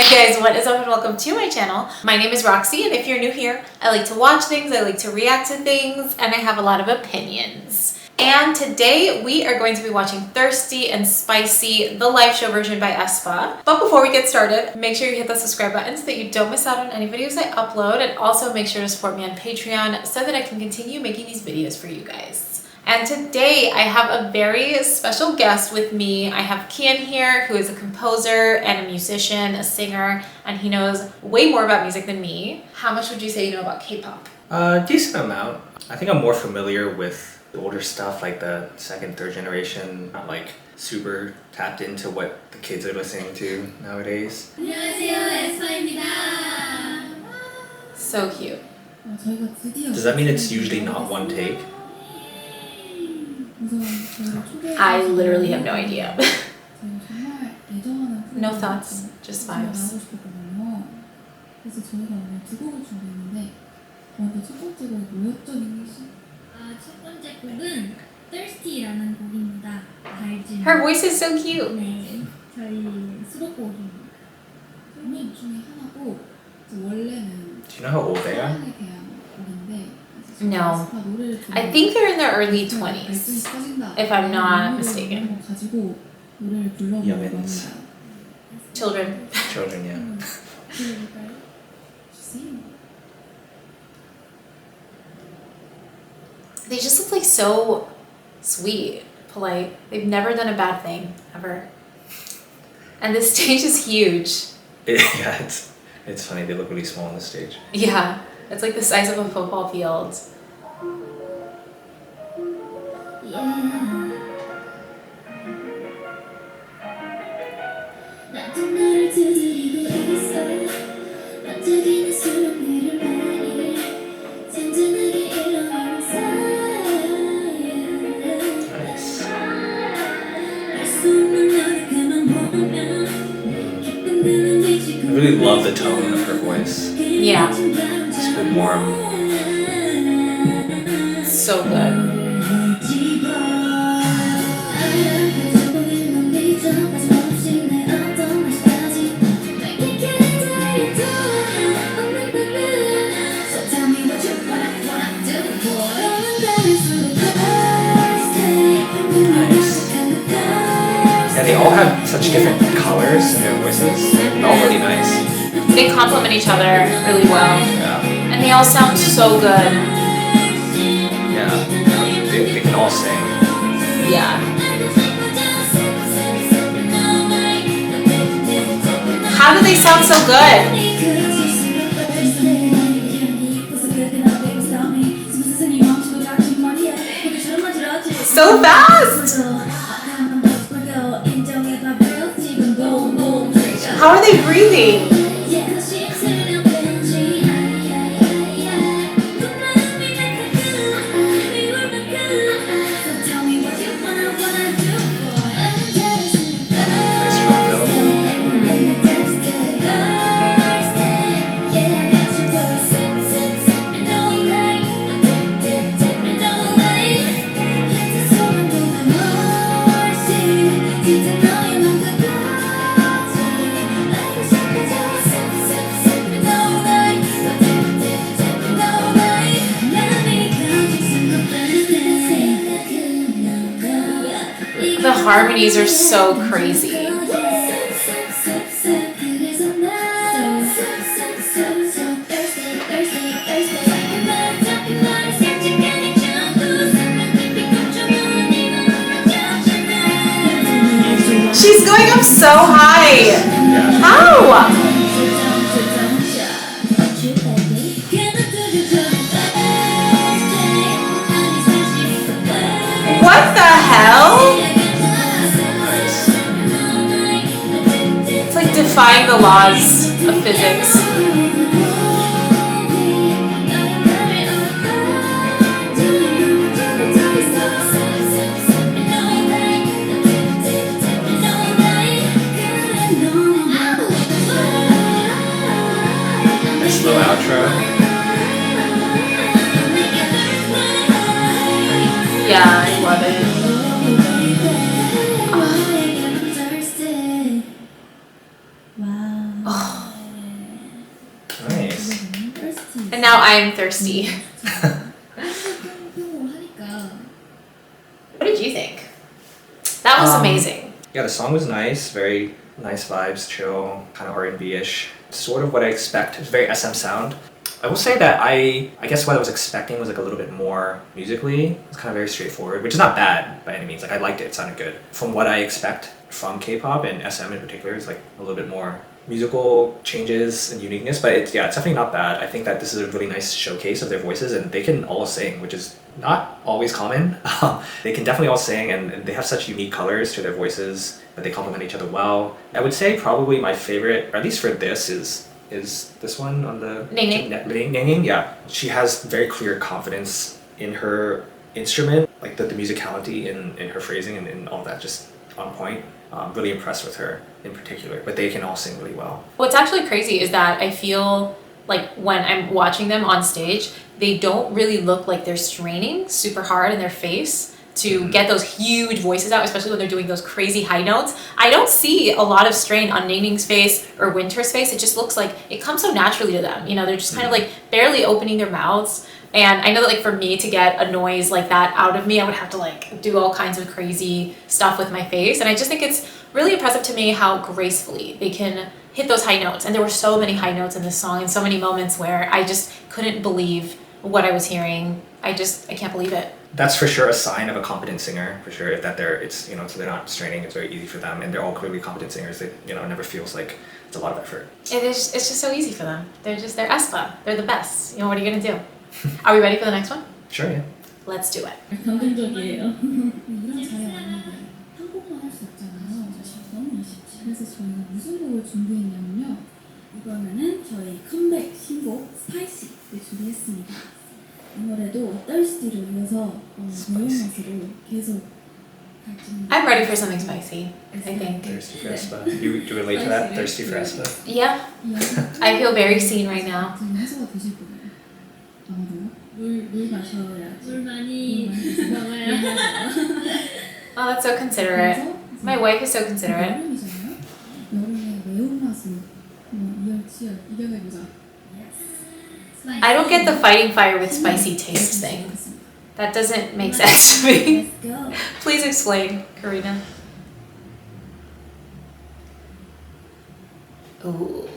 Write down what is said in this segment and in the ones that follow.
Alright guys, what is up and welcome to my channel. My name is Roxy, and if you're new here, I like to watch things, I like to react to things, and I have a lot of opinions. And today we are going to be watching Thirsty and Spicy, the live show version by aespa. But before we get started, make sure you hit the subscribe button so that you don't miss out on any videos I upload, and also make sure to support me on Patreon so that I can continue making these videos for you guys. And today I have a very special guest with me. I have Kian here, who is a composer and a musician, a singer, and he knows way more about music than me. How much would you say you know about K-pop? Decent amount. I think I'm more familiar with the older stuff, like the second, third generation. Not like super tapped into what the kids are listening to nowadays. So cute. Does that mean it's usually not one take? I literally have no idea. No thoughts, just vibes. 그래서 저희가 오늘 두 곡을 준비했는데 먼저 첫 번째로 뭐였죠? 첫 번째 곡은 Thirsty라는 곡입니다. 알지? Her voice is so cute. 네, 저희 수록곡입니다. 곡 중에 하나고 원래는 Do you know how old they are? 사랑에 대한 곡인데 No. I think they're in their early 20s, if I'm not mistaken. 가지고 노래를 불러보려고 Youngins. 합니다. Children. Children, yeah. They just look like so sweet, polite. They've never done a bad thing, ever. And this stage is huge. Yeah, it's funny. They look really small on the stage. Yeah, it's like the size of a football field. I really love the tone of her voice. Yeah. It's good, warm. So good. Yeah, they all have such different colors in their voices. They're all really nice. They complement each other really well. Yeah. And they all sound so good. Yeah. They can all sing. Yeah. How do they sound so good? So fast! How are they breathing? The harmonies are so crazy. She's going up so high. How? What the hell? It's like defying the laws of physics. Nice little outro. Yeah, I love it. Wow. Oh. I'm thirsty. 평으로 하니까 What did you think? That was amazing. Yeah, the song was nice, very nice vibes, chill, kind of R&B-ish. Sort of what I expect. It's very SM sound. I will say that I guess what I was expecting was like a little bit more musically. It's kind of very straightforward, which is not bad by any means. Like I liked it, it sounded good. From what I expect from K-pop and SM in particular, is like a little bit more musical changes and uniqueness, but it's definitely not bad. I think that this is a really nice showcase of their voices, and they can all sing, which is not always common. They can definitely all sing, and they have such unique colors to their voices, but they complement each other well. I would say probably my favorite, or at least for this, is this one on the Ning Ning. Yeah, she has very clear confidence in her instrument, like the musicality in her phrasing and all that, just on point. Really impressed with her in particular, but they can all sing really well. What's actually crazy is that I feel like when I'm watching them on stage, they don't really look like they're straining super hard in their face to get those huge voices out, especially when they're doing those crazy high notes. I don't see a lot of strain on Ningning's face or Winter's face. It just looks like it comes so naturally to them. You know, they're just kind of like barely opening their mouths. And I know that like for me to get a noise like that out of me, I would have to like do all kinds of crazy stuff with my face. And I just think it's really impressive to me how gracefully they can hit those high notes. And there were so many high notes in this song and so many moments where I just couldn't believe what I was hearing. I can't believe it. That's for sure a sign of a competent singer, for sure. That it's you know, so they're not straining. It's very easy for them, and they're all clearly competent singers. It never feels like it's a lot of effort. It's just so easy for them. They're aespa. They're the best. You know, what are you gonna do? Are we ready for the next one? Sure, yeah. Let's do it. 감동적이에요. 이런 자리에 왔는데 한국만 할 수 없잖아요. 너무 아쉽지. 그래서 저희가 무슨 곡을 준비했냐면요. 이번에는 저희 컴백 신곡 스파이시를 준비했습니다. 이 노래도 Thirsty를 이어서 매운 맛으로 계속 I'm ready for something spicy, I think. Thirsty for aespa. You relate to that? Thirsty for aespa? Yeah, I feel very seen right now. 지금 해소가 되실 거예요. 아마도 물 마셔야지. 물 많이 먹어요. Oh, that's so considerate. My wife is so considerate. 여름이잖아요. 여름에 매운맛을 이겨내보자. I don't get the fighting fire with spicy taste thing. That doesn't make sense to me. Let's go. Please explain, Karina. Ooh,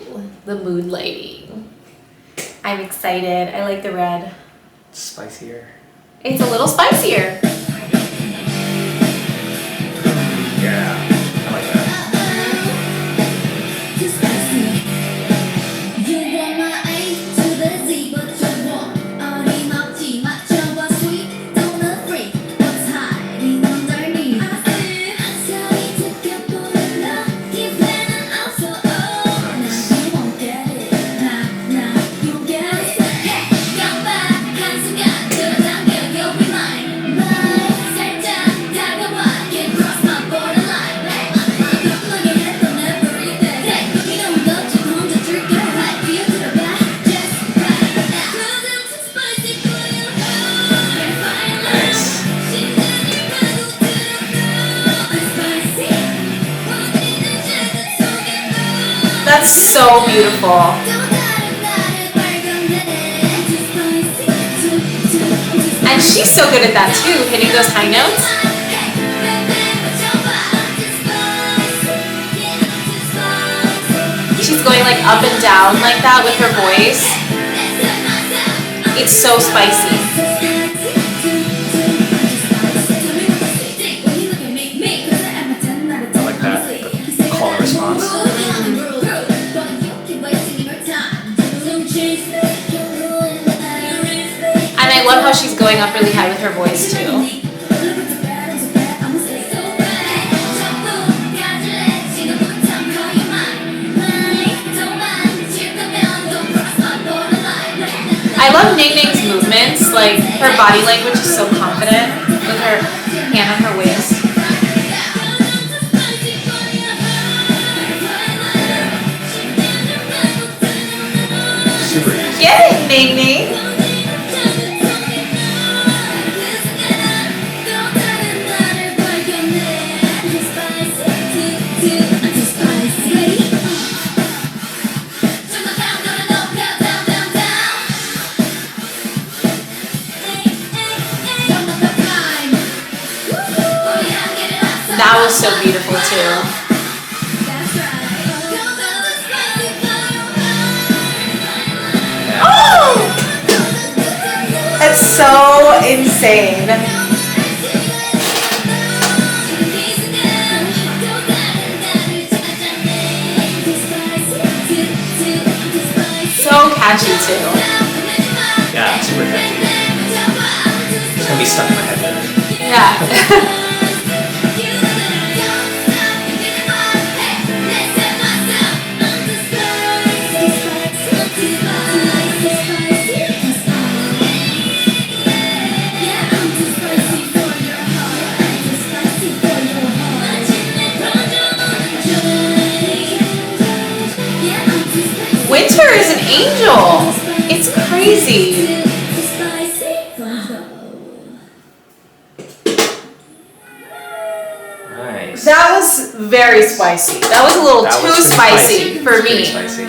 the mood lighting. I'm excited. I like the red. Spicier. It's a little spicier. Yeah, I like that. That's so beautiful. And she's so good at that too, hitting those high notes. She's going like up and down like that with her voice. It's so spicy. I like that. The call and response. And I love how she's going up really high with her voice too. I love Ningning's movements, like her body language is so confident with her hand on her waist. Super easy. Get it, Ningning! That was so beautiful too. Oh! It's so insane. So catchy too. Yeah, super catchy. It's gonna be stuck in my head later. Yeah. Winter is an angel. It's crazy. Nice. That was very spicy. That was a little That too was pretty spicy for Pretty me. spicy.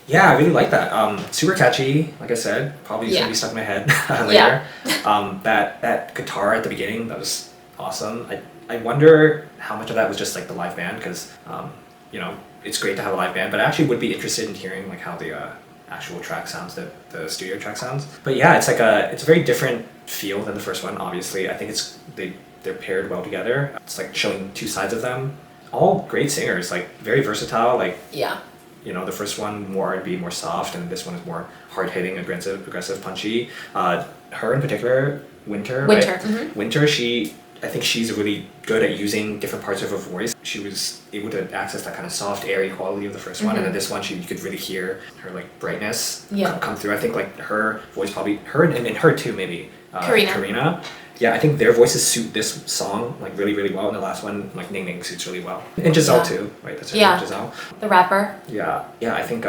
Yeah, I really like that. Super catchy, like I said. Probably Yeah. gonna be stuck in my head later. That guitar at the beginning, that was awesome. I wonder how much of that was just like the live band, because you know, it's great to have a live band, but I actually would be interested in hearing like how the actual track sounds, the studio track sounds. But yeah, it's a very different feel than the first one. Obviously, I think they're paired well together. It's like showing two sides of them. All great singers, like very versatile. Like, Yeah. you know, the first one more R&B, more soft, and this one is more hard hitting, aggressive, punchy. Her in particular, Winter. Winter. Right? Mhm. Winter, I think she's really good at using different parts of her voice. She was able to access that kind of soft, airy quality of the first one, and then this one, you could really hear her like brightness come through. I think like her voice probably, her and her too maybe. Karina. Yeah, I think their voices suit this song like really, really well. And the last one, like NINGNING, suits really well. And Giselle too, right? That's her name, Giselle. The rapper. Yeah, I think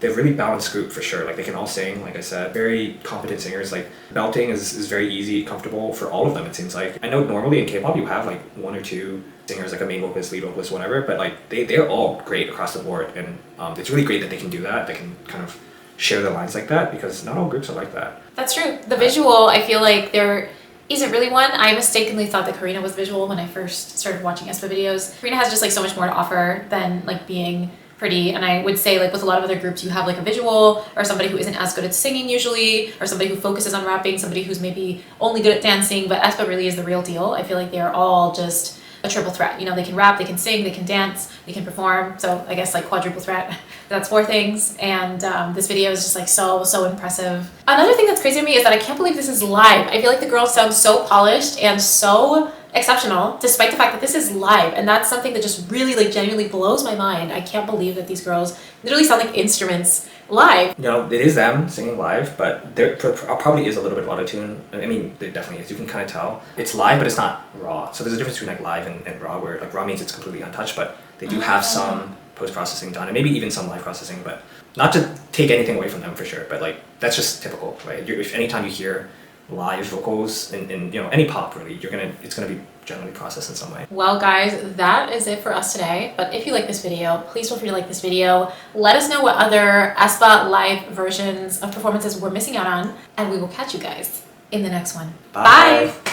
they're a really balanced group for sure. Like they can all sing, like I said, very competent singers. Like belting is very easy, comfortable for all of them. It seems like I know normally in K-pop you have like one or two singers, like a main vocalist, lead vocalist, whatever. But like they're all great across the board, and it's really great that they can do that. They can kind of share the lines like that, because not all groups are like that. That's true. The visual, I feel like there isn't really one. I mistakenly thought that Karina was visual when I first started watching aespa videos. Karina has just like so much more to offer than like being pretty, and I would say like with a lot of other groups you have like a visual or somebody who isn't as good at singing usually, or somebody who focuses on rapping, somebody who's maybe only good at dancing, but aespa really is the real deal. I feel like they are all just a triple threat. You know, they can rap, they can sing, they can dance, they can perform. So I guess like quadruple threat. That's 4 things. And this video is just like so impressive. Another thing that's crazy to me is that I can't believe this is live. I feel like the girls sound so polished and so exceptional, despite the fact that this is live. And that's something that just really like genuinely blows my mind. I can't believe that these girls literally sound like instruments live. You know, it is them singing live, but there probably is a little bit of auto-tune. I mean, there definitely is. You can kind of tell. It's live, but it's not raw. So there's a difference between like live and raw, where like raw means it's completely untouched, but they do have some post-processing done, and maybe even some live processing, but not to take anything away from them for sure, but like that's just typical, right? If anytime you hear live vocals in you know, any pop really, it's gonna be generally processed in some way. Well guys, that is it for us today. But if you like this video, please feel free to like this video. Let us know what other aespa live versions of performances we're missing out on, and we will catch you guys in the next one. Bye. Bye.